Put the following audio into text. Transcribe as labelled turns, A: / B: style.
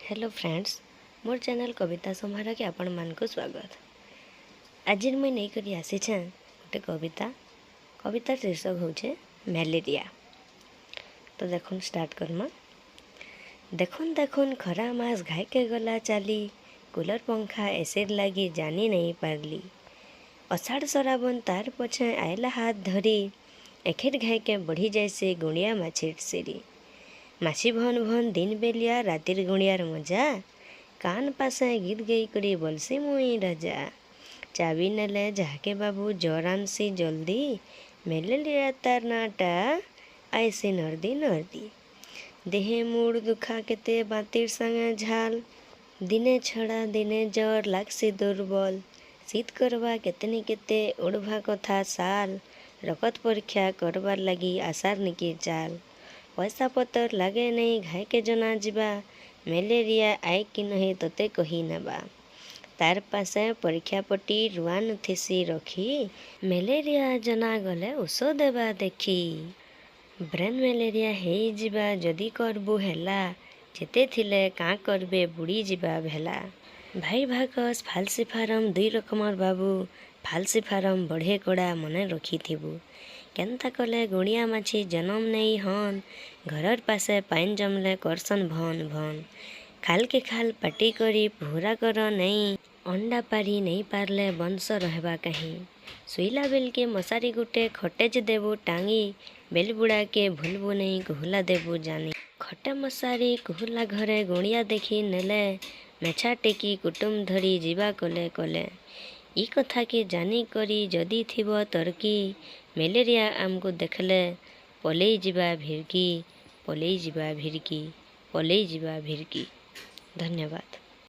A: Hello friends, मोर channel कविता संहार के आपण मान को स्वागत। आज मुझे नहीं करी आसी गोटे कविता शीर्षक होचे मलेरिया। तो देखुन स्टार्ट करमा। देखुन खरा मास घाय के गला चाली, कूलर पंखा एसिड लगी जानी नहीं पारली। अषाढ़ सराबन तार पछे आयला हाथ धरी, एखेर घाय के बढ़ी जैसे गुणिया माछीर सिरी। माछी भन भन दिन बेलिया रातिर गुणियार मजा, कान पासे गीत गई करी बोलसी मुई राजा। चाबी नेले जाके बाबू जरानसी जल्दी, मलेरिया तार नाटा आईसी नर्दी नर्दी। देहे मूड दुखा केते बातिर संगे झाल, दिने छड़ा दिने जर लागसी दुर्बल। शीत करवा केतनी केते उड़वा कथा साल, रकत परीक्षा करवार लगी आसार निकी चाल। पैसा पतर लगे नहीं घाय के जना जीवा, मलेरिया आए कि नहीं तोते कही नेबा। तार पासे परीक्षा पटी रुआ नथिसी रखी, मलेरिया जना गले उषो देवा देखी। ब्रेन मलेरिया हे जीवा जदि करबु हेला, जेते थिले काँ करबे बुड़ी जीवा भेला। भाई भागस फाल्सिफारम दुई रकमर बाबू, फाल्सिफारम बढ़े कड़ा मने रखी थिबु। केन्ता कले गुणिया माछी जन्म नहीं हन, घरर पासे पाइन जमले करसन भन भन। खाल के खाल पाटी करी पूरा कर नहीं, अंडा पारी नहीं पारले बंश रहबा कहीं। सुईला बेल के मशारी गुटे खटेज देबू टांगी, बेल बुड़ा के भूलबू नहीं कुहला देबू जानी। खटे मशारी कुहला घरे गुणिया देखी नेले, मेछा टेकी कुटुम धरी जीवा कले कले। ई कथा के जानी करी जदि थिबो तर्की, मलेरिया आमको देखले पलई जीवा भिरकी, पलई जीवा भिरकी, पलई जीवा भिरकी। धन्यवाद।